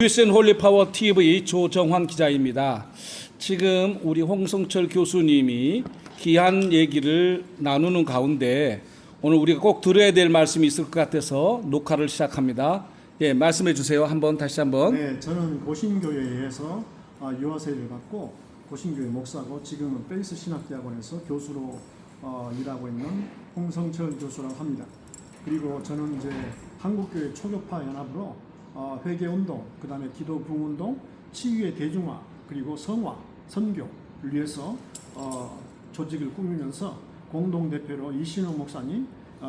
USN 홀리파워 TV 조정환 기자입니다. 지금 우리 홍성철 교수님이 귀한 얘기를 나누는 가운데 오늘 우리가 꼭 들어야 될 말씀이 있을 것 같아서 녹화를 시작합니다. 예, 말씀해 주세요. 다시 한번. 네, 저는 고신교회에서 유아세를 받고 고신교회 목사고 지금은 베이스 신학대학원에서 교수로 일하고 있는 홍성철 교수라고 합니다. 그리고 저는 이제 한국교회 초교파 연합으로 회개운동, 그 다음에 기도 부흥운동, 치유의 대중화, 그리고 성화, 선교를 위해서 조직을 꾸미면서 공동대표로 이신호 목사님,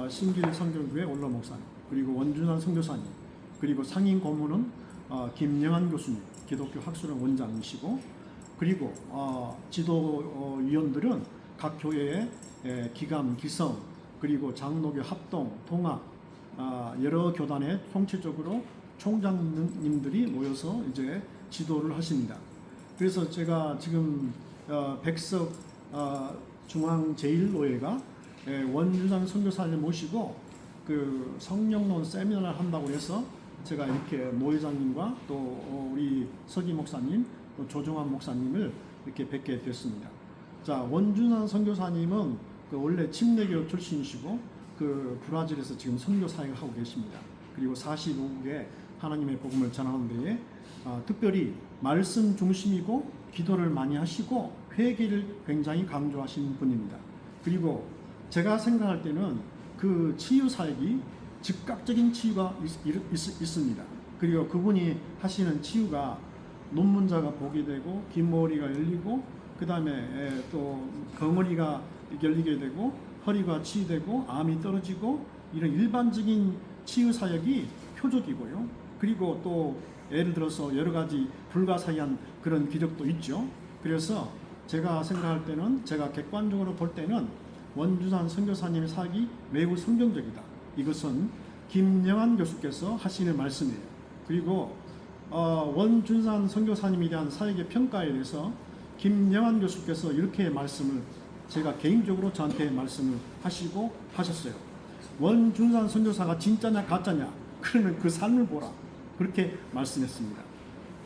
신길 선교교회 원로 목사님, 그리고 원준환 선교사님, 그리고 상임 고문은 김영환 교수님, 기독교 학술원 원장이시고, 그리고 지도위원들은 각 교회의 기감, 기성, 그리고 장로교 합동, 통합, 여러 교단의 통치적으로 총장님들이 모여서 이제 지도를 하십니다. 그래서 제가 지금 백석 중앙 제1노예가 원준환 선교사를 모시고 그 성령론 세미나를 한다고 해서 제가 이렇게 노회장님과 또 우리 서기 목사님, 또 조정환 목사님을 이렇게 뵙게 됐습니다. 자, 원준환 선교사님은 그 원래 침례교 출신이시고 그 브라질에서 지금 선교 사역을 하고 계십니다. 그리고 45국에 하나님의 복음을 전하는 데에 특별히 말씀 중심이고 기도를 많이 하시고 회개를 굉장히 강조하시는 분입니다. 그리고 제가 생각할 때는 그 치유 사역이 즉각적인 치유가 있습니다. 그리고 그분이 하시는 치유가 논문자가 보게 되고 긴 머리가 열리고 그 다음에 또 거머리가 열리게 되고 허리가 치유되고 암이 떨어지고 이런 일반적인 치유 사역이 표적이고요. 그리고 또 예를 들어서 여러 가지 불가사의한 그런 기적도 있죠. 그래서 제가 생각할 때는, 제가 객관적으로 볼 때는 원준환 선교사님의 사역이 매우 성경적이다. 이것은 김영환 교수께서 하시는 말씀이에요. 그리고 원준환 선교사님에 대한 사역의 평가에 대해서 김영환 교수께서 이렇게 말씀을, 제가 개인적으로 저한테 말씀을 하시고 하셨어요. 원준환 선교사가 진짜냐 가짜냐, 그러면 그 삶을 보라, 그렇게 말씀했습니다.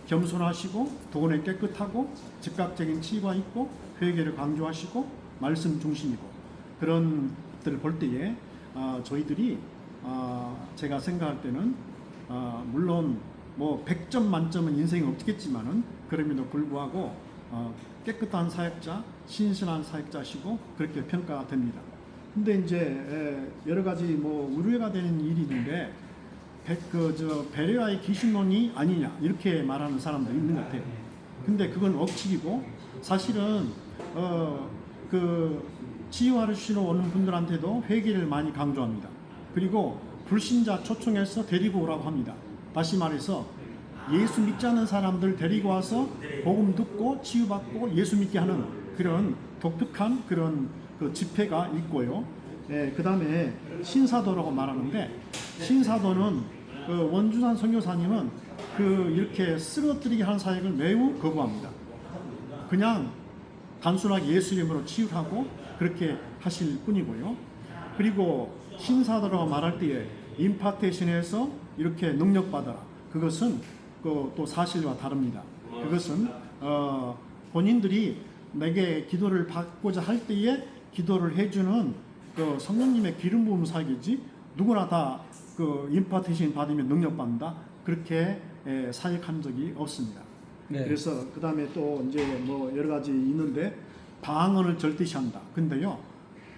겸손하시고 돈에 깨끗하고 즉각적인 치유가 있고 회개를 강조하시고 말씀 중심이고 그런 것들을 볼 때에 저희들이 제가 생각할 때는 물론 뭐 100점 만점은 인생이 없겠지만은 그럼에도 불구하고 깨끗한 사역자, 신실한 사역자시고 그렇게 평가가 됩니다. 근데 이제 여러 가지 뭐 우려가 되는 일이 있는데 베레아의 귀신론이 아니냐 이렇게 말하는 사람도 있는 것 같아요. 근데 그건 억측이고 사실은 그 치유하시러 오는 분들한테도 회개를 많이 강조합니다. 그리고 불신자 초청해서 데리고 오라고 합니다. 다시 말해서 예수 믿지 않는 사람들 데리고 와서 복음 듣고 치유받고 예수 믿게 하는 그런 독특한 그런 그 집회가 있고요. 그 다음에 신사도라고 말하는데, 신사도는 그 원준환 선교사님은 그 이렇게 쓰러뜨리게 하는 사역을 매우 거부합니다. 그냥 단순하게 예수 이름으로 치유하고 그렇게 하실 뿐이고요. 그리고 신사도라고 말할 때에 임파테이션에서 이렇게 능력받아라, 그것은 또 사실과 다릅니다. 그것은 본인들이 내게 기도를 받고자 할 때에 기도를 해주는 그 성령님의 기름 부음 사역이지, 누구나 다 그 임파테이션 받으면 능력 받는다, 그렇게 사역한 적이 없습니다. 네. 그래서 그 다음에 또 이제 뭐 여러 가지 있는데 방언을 절대시한다. 근데요,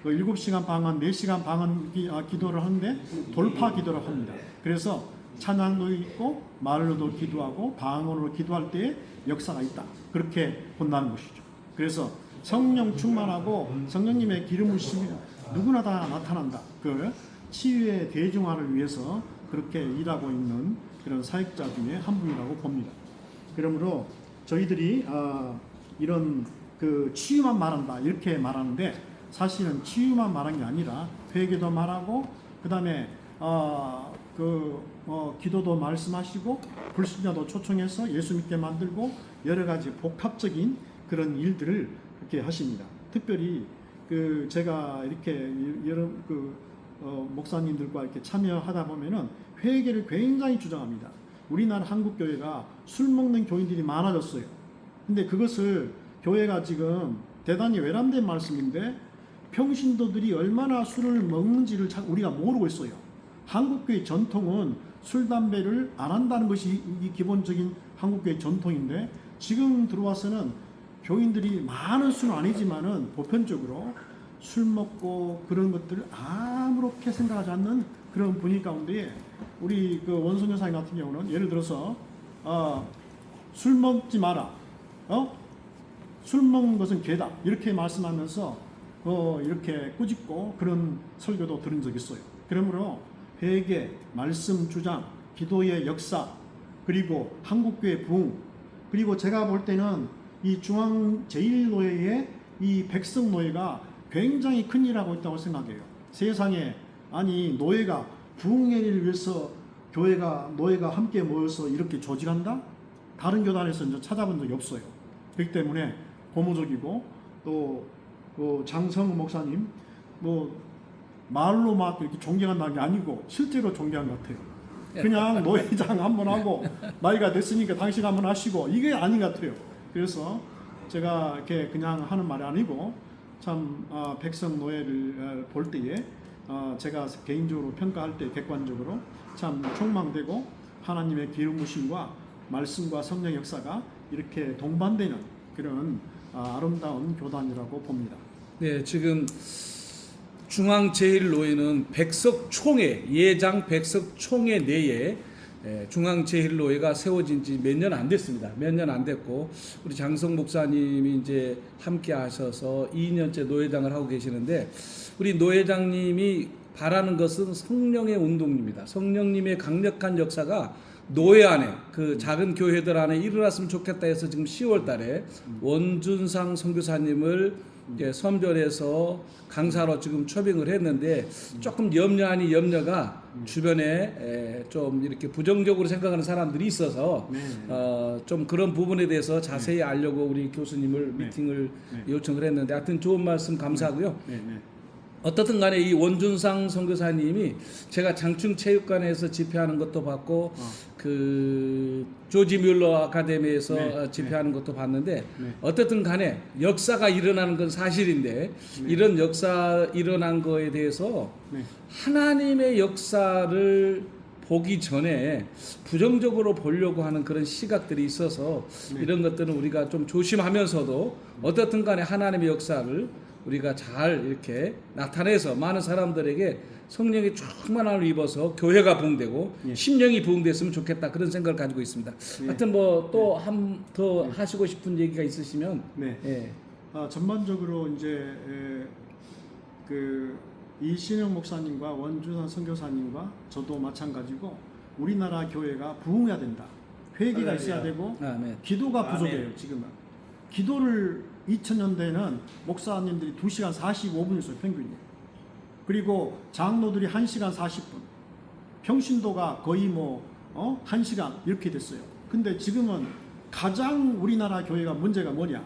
그 7시간 방언, 4시간 방언 기도를 하는데 돌파 기도를 합니다. 그래서 찬양도 있고 말로도 기도하고 방언으로 기도할 때에 역사가 있다, 그렇게 본다는 것이죠. 그래서 성령 충만하고 성령님의 기름 부으심이 누구나 다 나타난다. 그 치유의 대중화를 위해서 그렇게 일하고 있는 그런 사역자 중에 한 분이라고 봅니다. 그러므로 저희들이 이런 그 치유만 말한다 이렇게 말하는데, 사실은 치유만 말한 게 아니라 회개도 말하고 그 다음에 기도도 말씀하시고 불신자도 초청해서 예수 믿게 만들고 여러 가지 복합적인 그런 일들을 이렇게 하십니다. 특별히 그 제가 이렇게 여러 목사님들과 이렇게 참여하다 보면은 회개를 굉장히 주장합니다. 우리나라 한국 교회가 술 먹는 교인들이 많아졌어요. 근데 그것을 교회가 지금 대단히 외람된 말씀인데 평신도들이 얼마나 술을 먹는지를 우리가 모르고 있어요. 한국교회 전통은 술, 담배를 안 한다는 것이 이 기본적인 한국교회 전통인데 지금 들어와서는 교인들이 많은 수는 아니지만은 보편적으로 술 먹고 그런 것들을 아무렇게 생각하지 않는 그런 분위기 가운데 우리 그 원성 여사님 같은 경우는 예를 들어서 술 먹지 마라, 술 먹는 것은 죄다 이렇게 말씀하면서 이렇게 꾸짖고 그런 설교도 들은 적이 있어요. 그러므로 회개, 말씀 주장, 기도의 역사, 그리고 한국교회 부흥, 그리고 제가 볼 때는 이 중앙 제1노예의 이 백성노예가 굉장히 큰 일을 하고 있다고 생각해요. 세상에 아니 노예가 부흥의 일을 위해서 교회가 노예가 함께 모여서 이렇게 조직한다? 다른 교단에서 이제 찾아본 적이 없어요. 그렇기 때문에 고무적이고 또 장성우 목사님 뭐 말로 막 이렇게 존경한다는 게 아니고 실제로 존경한 것 같아요. 그냥 노회장 한번 하고 나이가 됐으니까 당신 한번 하시고 이게 아닌 것 같아요. 그래서 제가 이렇게 그냥 하는 말이 아니고 참 백성 노예를 볼 때에 제가 개인적으로 평가할 때 객관적으로 참 촉망되고 하나님의 기름부심과 말씀과 성령 역사가 이렇게 동반되는 그런 아름다운 교단이라고 봅니다. 네, 지금 중앙 제1노예는 백석총회 예장 백석총회 내에 중앙 제1노예가 세워진 지 몇 년 안 됐습니다. 몇 년 안 됐고 우리 장성 목사님이 이제 함께 하셔서 2년째 노회장을 하고 계시는데 우리 노회장님이 바라는 것은 성령의 운동입니다. 성령님의 강력한 역사가 노예 안에 그 작은 교회들 안에 일어났으면 좋겠다 해서 지금 10월 달에 원준상 선교사님을 이제 선별해서 강사로 지금 초빙을 했는데 조금 염려 아닌 염려가 주변에 좀 이렇게 부정적으로 생각하는 사람들이 있어서 좀 그런 부분에 대해서 자세히 알려고 우리 교수님을 미팅을 요청을 했는데 하여튼 좋은 말씀 감사하고요. 어떻든 간에 이 원준상 선교사님이 제가 장충체육관에서 집회하는 것도 봤고 그 조지 뮬러 아카데미에서 집회하는 것도 봤는데 어떻든 간에 역사가 일어나는 건 사실인데 이런 역사 일어난 거에 대해서 하나님의 역사를 보기 전에 부정적으로 보려고 하는 그런 시각들이 있어서 이런 것들은 우리가 좀 조심하면서도 어떻든 간에 하나님의 역사를 우리가 잘 이렇게 나타내서 많은 사람들에게 성령의 충만함을 입어서 교회가 부흥되고 심령이 부흥됐으면 좋겠다 그런 생각을 가지고 있습니다. 하여튼 뭐 또 더 하시고 싶은 얘기가 있으시면 전반적으로 이제 그 이신영 목사님과 원준환 선교사님과 저도 마찬가지고 우리나라 교회가 부흥해야 된다. 회개가 있어야 되고 기도가 부족해요. 지금은 기도를 2000년대에는 목사님들이 2시간 45분 있어요. 평균이. 그리고 장로들이 1시간 40분. 평신도가 거의 1시간 이렇게 됐어요. 근데 지금은 가장 우리나라 교회가 문제가 뭐냐?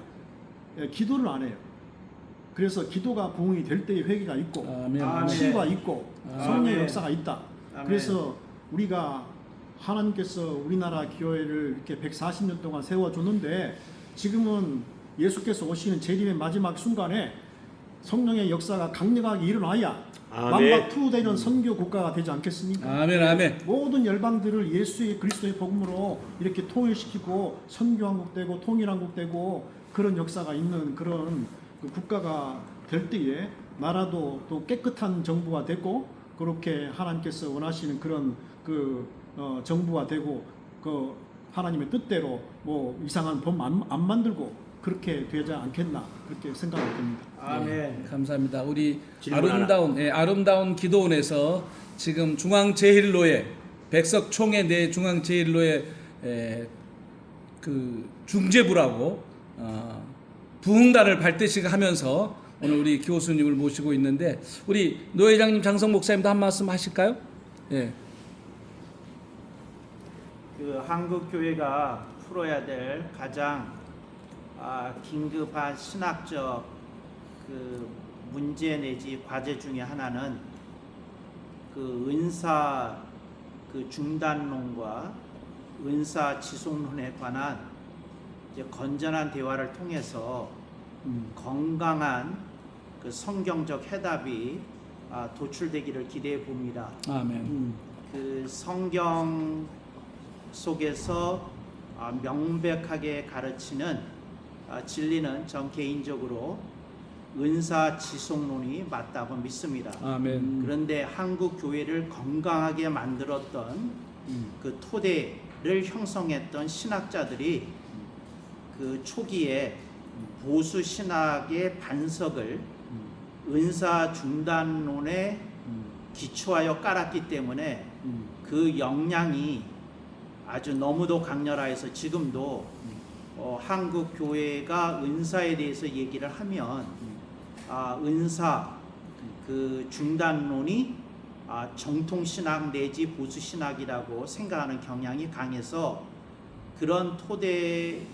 기도를 안 해요. 그래서 기도가 부흥이 될 때의 회개가 있고 치유가 있고 성령의 역사가 있다. 그래서 우리가 하나님께서 우리나라 교회를 이렇게 140년 동안 세워줬는데 지금은 예수께서 오시는 재림의 마지막 순간에 성령의 역사가 강력하게 일어나야 만박투되는 선교 국가가 되지 않겠습니까? 아멘. 모든 열방들을 예수의 그리스도의 복음으로 이렇게 통일시키고 선교한국 되고 통일한국 되고 그런 역사가 있는 그런 그 국가가 될 때에 나라도 또 깨끗한 정부가 되고 그렇게 하나님께서 원하시는 그런 정부가 되고 그 하나님의 뜻대로 이상한 법 안 만들고 그렇게 되지 않겠나 그렇게 생각이 듭니다. 아멘. 감사합니다. 우리 아름다운 기도원에서 지금 중앙 제1노예 백석총회 내 중앙 제1노예 그 중재부라고 부흥단을 발대식 하면서 오늘 우리 교수님을 모시고 있는데 우리 노 회장님 장성 목사님도 한 말씀 하실까요? 그 한국 교회가 풀어야 될 가장 긴급한 신학적 그 문제 내지 과제 중에 하나는 그 은사 그 중단론과 은사 지속론에 관한 이제 건전한 대화를 통해서 건강한 그 성경적 해답이 도출되기를 기대해 봅니다. 아멘. 그 성경 속에서 명백하게 가르치는 진리는 전 개인적으로 은사 지속론이 맞다고 믿습니다. 아멘. 그런데 한국 교회를 건강하게 만들었던 그 토대를 형성했던 신학자들이 그 초기에 보수 신학의 반석을 은사 중단론에 기초하여 깔았기 때문에 그 역량이 아주 너무도 강렬하여서 지금도 한국 교회가 은사에 대해서 얘기를 하면 은사 그 중단론이 정통 신학 내지 보수 신학이라고 생각하는 경향이 강해서 그런 토대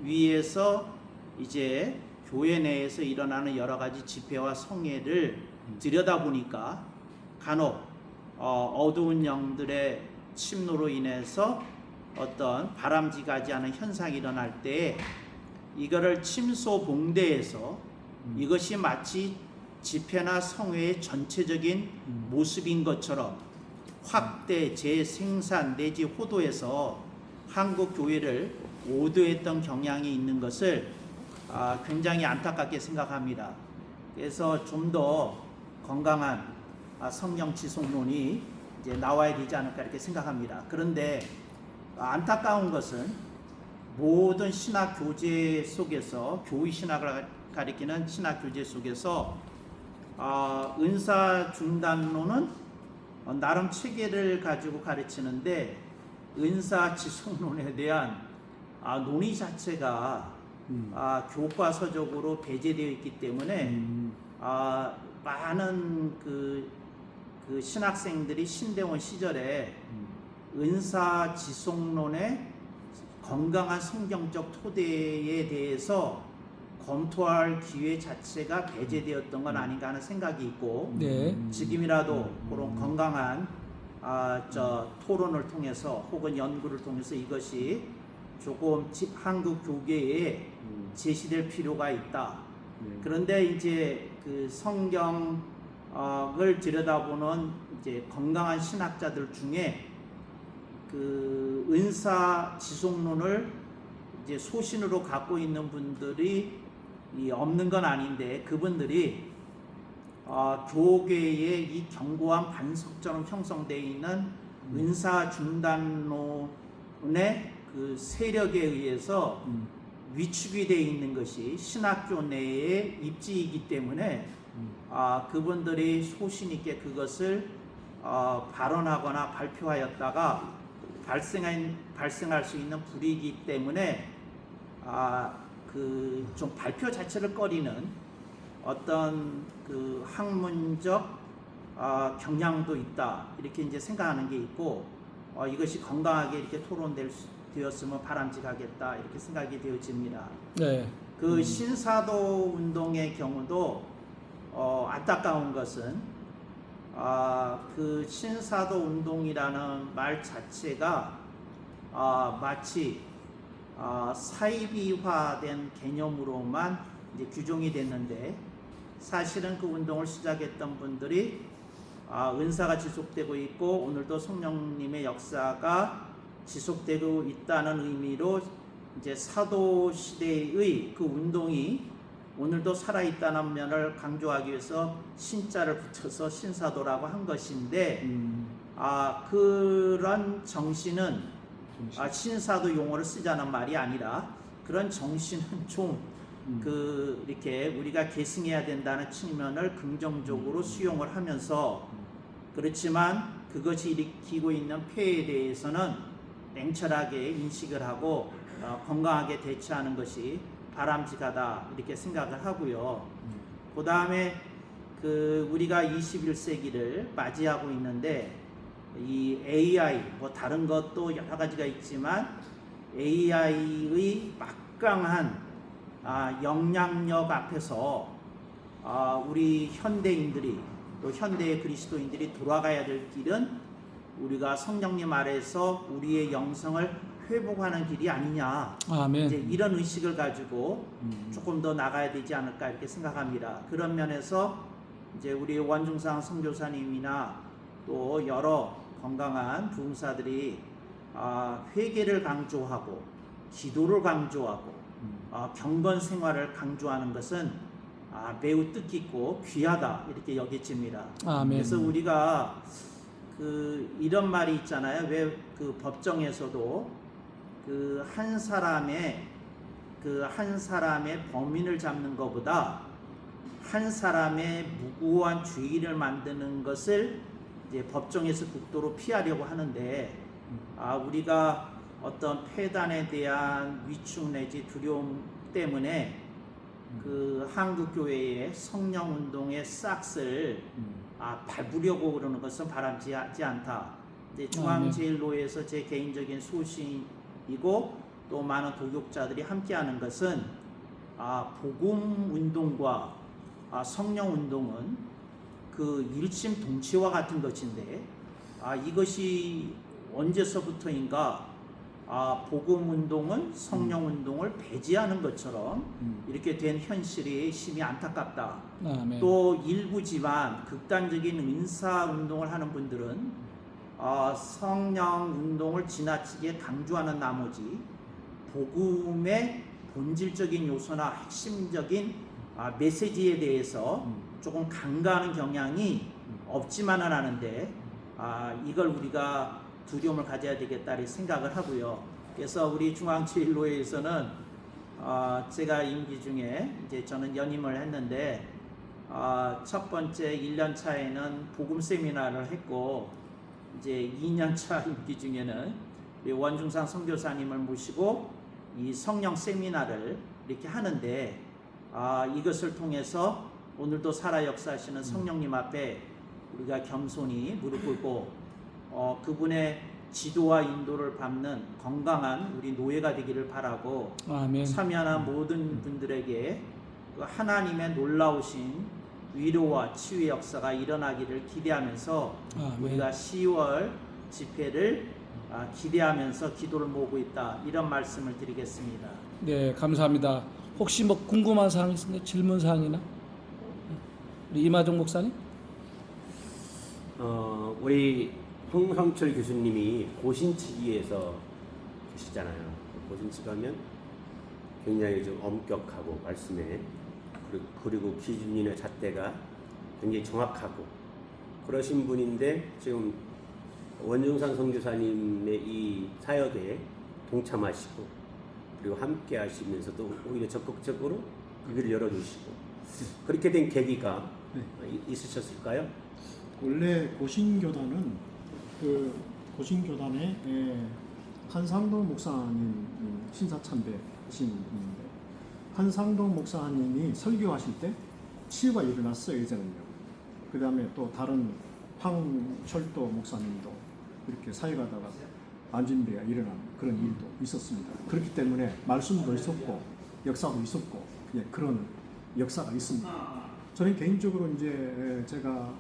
위에서 이제 교회 내에서 일어나는 여러 가지 집회와 성회를 들여다보니까 간혹 어두운 영들의 침노로 인해서 어떤 바람직하지 않은 현상이 일어날 때 이거를 침소봉대해서 이것이 마치 집회나 성회의 전체적인 모습인 것처럼 확대, 재생산 내지 호도해서 한국 교회를 오도했던 경향이 있는 것을 굉장히 안타깝게 생각합니다. 그래서 좀 더 건강한 성경 지속론이 이제 나와야 되지 않을까 이렇게 생각합니다. 그런데 안타까운 것은 모든 신학 교재 속에서 교의 신학을 가리키는 신학 교재 속에서 은사 중단론은 나름 체계를 가지고 가르치는데 은사 지속론에 대한 논의 자체가 교과서적으로 배제되어 있기 때문에 많은 그 신학생들이 신대원 시절에 은사 지속론의 건강한 성경적 토대에 대해서 검토할 기회 자체가 배제되었던 건 아닌가 하는 생각이 있고 네. 지금이라도 그런 건강한 토론을 통해서 혹은 연구를 통해서 이것이 조금 한국 교계에 제시될 필요가 있다. 그런데 이제 그 성경을 들여다보는 이제 건강한 신학자들 중에 그 은사 지속론을 이제 소신으로 갖고 있는 분들이 없는 건 아닌데 그분들이 교계의 이 견고한 반석처럼 형성되어 있는 은사 중단론의 그 세력에 의해서 위축이 되어 있는 것이 신학교 내의 입지이기 때문에 그분들이 소신 있게 그것을 발언하거나 발표하였다가 발생할 수 있는 불이기 때문에 그 좀 발표 자체를 꺼리는 어떤 그 학문적 경향도 있다 이렇게 이제 생각하는 게 있고 이것이 건강하게 이렇게 토론되었으면 바람직하겠다 이렇게 생각이 되어집니다. 네. 그 신사도 운동의 경우도 안타까운 것은 그 신사도 운동이라는 말 자체가 마치 사이비화된 개념으로만 이제 규정이 됐는데 사실은 그 운동을 시작했던 분들이 은사가 지속되고 있고 오늘도 성령님의 역사가 지속되고 있다는 의미로 이제 사도 시대의 그 운동이 오늘도 살아있다는 면을 강조하기 위해서 신자를 붙여서 신사도라고 한 것인데 그런 정신은 신사도 용어를 쓰자는 말이 아니라 그런 정신은 좀 이렇게 우리가 계승해야 된다는 측면을 긍정적으로 수용을 하면서 그렇지만 그것이 일으키고 있는 폐해에 대해서는 냉철하게 인식을 하고 건강하게 대처하는 것이 바람직하다 이렇게 생각을 하고요. 그 다음에 우리가 21세기를 맞이하고 있는데 이 AI 뭐 다른 것도 여러 가지가 있지만 AI의 막강한 영향력 앞에서 우리 현대인들이 또 현대의 그리스도인들이 돌아가야 될 길은 우리가 성령님 아래서 우리의 영성을 회복하는 길이 아니냐. 아멘. 이제 이런 의식을 가지고 조금 더 나가야 되지 않을까 이렇게 생각합니다. 그런 면에서 이제 우리 원중상 선교사님이나 또 여러 건강한 부흥사들이 회개를 강조하고 기도를 강조하고 경건 생활을 강조하는 것은 매우 뜻깊고 귀하다 이렇게 여겨집니다. 아멘. 그래서 우리가 이런 말이 있잖아요. 왜 그 법정에서도 한 사람의 범인을 잡는 것보다 한 사람의 무고한 죄인을 만드는 것을 이제 법정에서 극도로 피하려고 하는데 우리가 어떤 폐단에 대한 위축 내지 두려움 때문에 한국 교회의 성령 운동의 싹을 밟으려고 그러는 것은 바람직하지 않다. 이제 중앙제일로에서 제 개인적인 소신이고 또 많은 도교자들이 함께하는 것은 복음 운동과 성령 운동은 일심동체와 같은 것인데 이것이 언제서부터인가 복음 운동은 성령 운동을 배제하는 것처럼 이렇게 된 현실이 심히 안타깝다. 아멘. 또 일부지만 극단적인 은사 운동을 하는 분들은 성령 운동을 지나치게 강조하는 나머지 복음의 본질적인 요소나 핵심적인 메시지에 대해서 조금 간과하는 경향이 없지만은 않은데 이걸 우리가 두려움을 가져야 되겠다 이렇게 생각을 하고요. 그래서 우리 중앙제일로회에서는 제가 임기 중에 이제 저는 연임을 했는데 첫 번째 1년 차에는 복음 세미나를 했고 이제 2년 차 임기 중에는 우리 원중상 선교사님을 모시고 이 성령 세미나를 이렇게 하는데 이것을 통해서 오늘도 살아 역사하시는 성령님 앞에 우리가 겸손히 무릎 꿇고 그분의 지도와 인도를 밟는 건강한 우리 노예가 되기를 바라고 아멘. 참여하는 모든 분들에게 하나님의 놀라우신 위로와 치유의 역사가 일어나기를 기대하면서 아멘. 우리가 10월 집회를 기대하면서 기도를 모으고 있다 이런 말씀을 드리겠습니다. 네, 감사합니다. 혹시 뭐 궁금한 사항 있습니까? 질문 사항이나? 우리 이마정 목사님? 우리 홍성철 교수님이 고신치기에서 계시잖아요. 고신치기 하면 굉장히 좀 엄격하고 말씀에 그리고 기준이나 잣대가 굉장히 정확하고 그러신 분인데 지금 원중상 선교사님의 이 사역에 동참하시고 그리고 함께 하시면서도 오히려 적극적으로 그 길을 열어주시고 그렇게 된 계기가 있으셨을까요? 원래 고신교단은 고신교단의 한상동 목사님 신사참배신 분인데 한상동 목사님이 설교하실 때 치유가 일어났어요. 예전은요. 그 다음에 또 다른 황철도 목사님도 이렇게 사역하다가 안진배가 일어난 그런 일도 있었습니다. 그렇기 때문에 말씀도 있었고 역사도 있었고 그런 역사가 있습니다. 저는 개인적으로 이제 제가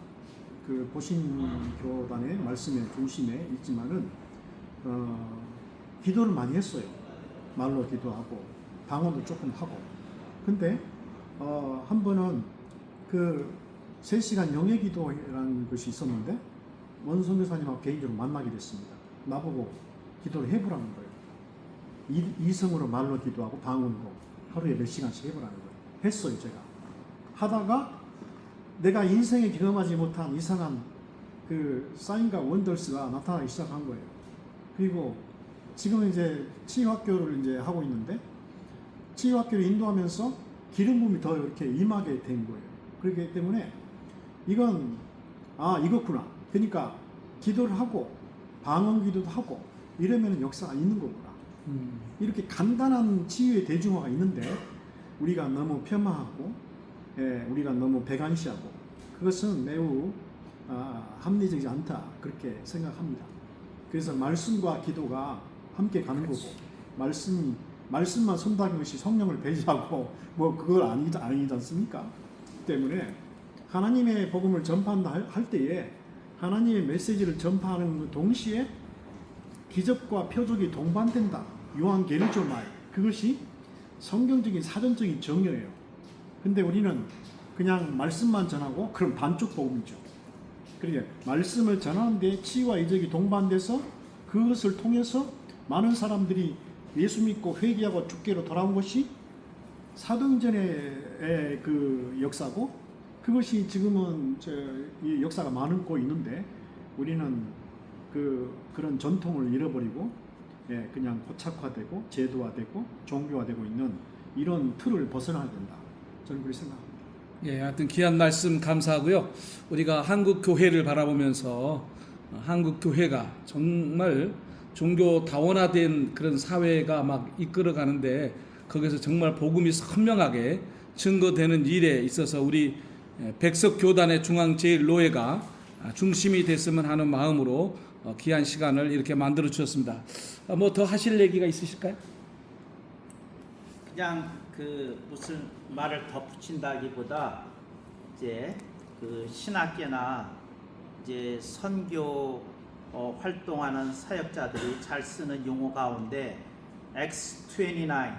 그 고신교단의 말씀의 중심에 있지만은 기도를 많이 했어요. 말로 기도하고 방언도 조금 하고. 근데 한 번은 그 3시간 영의 기도라는 것이 있었는데 원선교사님하고 개인적으로 만나게 됐습니다. 나보고 기도를 해보라는 거예요. 이성으로 말로 기도하고 방언으로 하루에 몇 시간씩 해보라는 거예요. 했어요. 제가 하다가 내가 인생에 경험하지 못한 이상한 그 사인과 원더스가 나타나기 시작한 거예요. 그리고 지금 이제 치유학교를 이제 하고 있는데 치유학교를 인도하면서 기름 부음이 더 이렇게 임하게 된 거예요. 그렇기 때문에 이건 이거구나. 그러니까 기도를 하고 방언 기도도 하고 이러면 역사가 있는 거구나. 이렇게 간단한 치유의 대중화가 있는데 우리가 너무 폄하하고 우리가 너무 배관시하고 그것은 매우 합리적이지 않다 그렇게 생각합니다. 그래서 말씀과 기도가 함께 가는 거고 말씀만 손다는 것이 성령을 배제하고 뭐 그걸 아니지 않습니까? 때문에 하나님의 복음을 전파한다 할 때에 하나님의 메시지를 전파하는 동시에 기적과 표적이 동반된다. 요한계리조말 그것이 성경적인 사전적인 정의예요. 근데 우리는 그냥 말씀만 전하고 그럼 반쪽 복음이죠. 그러니까 말씀을 전하는데 치유와 이적이 동반돼서 그것을 통해서 많은 사람들이 예수 믿고 회개하고 주께로 돌아온 것이 사도행전의 그 역사고 그것이 지금은 이 역사가 많고 있는데 우리는 그런 전통을 잃어버리고 그냥 고착화되고 제도화되고 종교화되고 있는 이런 틀을 벗어나야 된다. 저는 그렇게 생각합니다. 예, 하여튼 귀한 말씀 감사하고요. 우리가 한국 교회를 바라보면서 한국 교회가 정말 종교 다원화된 그런 사회가 막 이끌어가는데 거기서 정말 복음이 선명하게 증거되는 일에 있어서 우리 백석교단의 중앙제일노회가 중심이 됐으면 하는 마음으로 귀한 시간을 이렇게 만들어 주셨습니다. 뭐 더 하실 얘기가 있으실까요? 그냥 무슨 말을 덧붙인다기보다 이제 신학계나 이제 선교 활동하는 사역자들이 잘 쓰는 용어 가운데 X29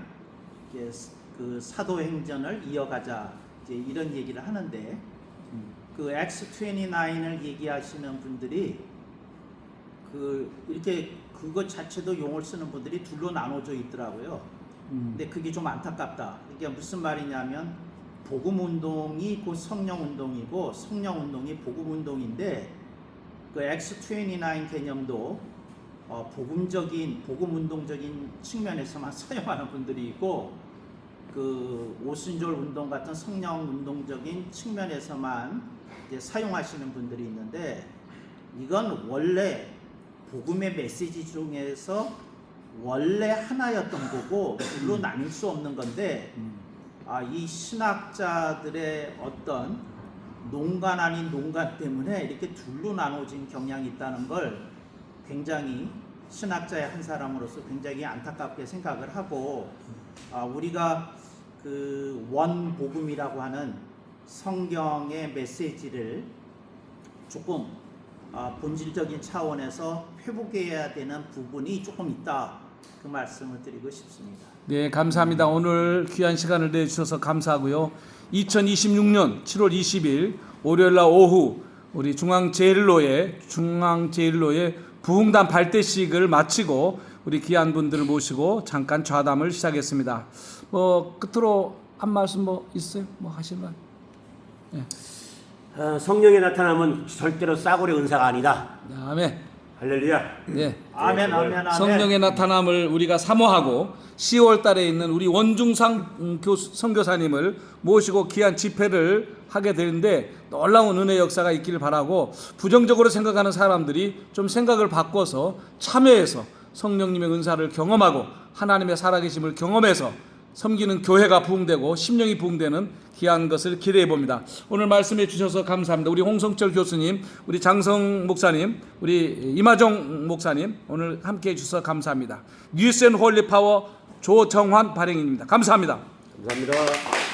사도행전을 이어가자 이제 이런 얘기를 하는데 그 X29을 얘기하시는 분들이 이렇게 그것 자체도 용어를 쓰는 분들이 둘로 나눠져 있더라고요. 근데 그게 좀 안타깝다. 이게 무슨 말이냐면 복음 운동이 곧 성령 운동이고 성령 운동이 복음 운동인데 그 X29 개념도 복음 운동적인 측면에서만 사용하는 분들이 있고 그 오순절 운동 같은 성령 운동적인 측면에서만 이제 사용하시는 분들이 있는데 이건 원래 복음의 메시지 중에서 원래 하나였던 거고 둘로 나눌 수 없는 건데 이 신학자들의 어떤 농간 아닌 농간 때문에 이렇게 둘로 나눠진 경향이 있다는 걸 굉장히 신학자의 한 사람으로서 굉장히 안타깝게 생각을 하고 우리가 그 원복음이라고 하는 성경의 메시지를 조금 본질적인 차원에서 회복해야 되는 부분이 조금 있다. 그 말씀을 드리고 싶습니다. 네, 감사합니다. 오늘 귀한 시간을 내주셔서 감사하고요. 2026년 7월 20일 월요일날 오후 우리 중앙제일로의 부흥단 발대식을 마치고 우리 귀한 분들을 모시고 잠깐 좌담을 시작했습니다. 끝으로 한 말씀 있어요? 하실 말? 네. 성령의 나타남은 절대로 싸구려 은사가 아니다. 아멘. 할렐루야. 네. 아멘, 아멘, 아멘. 성령의 나타남을 우리가 사모하고 10월 달에 있는 우리 원중상 선교사님을 모시고 귀한 집회를 하게 되는데 놀라운 은혜 역사가 있기를 바라고 부정적으로 생각하는 사람들이 좀 생각을 바꿔서 참여해서 성령님의 은사를 경험하고 하나님의 살아계심을 경험해서 섬기는 교회가 부흥되고 심령이 부흥되는 귀한 것을 기대해 봅니다. 오늘 말씀해 주셔서 감사합니다. 우리 홍성철 교수님, 우리 장성 목사님, 우리 이마정 목사님 오늘 함께해 주셔서 감사합니다. 뉴스 앤 홀리 파워 조정환 발행인입니다. 감사합니다. 감사합니다.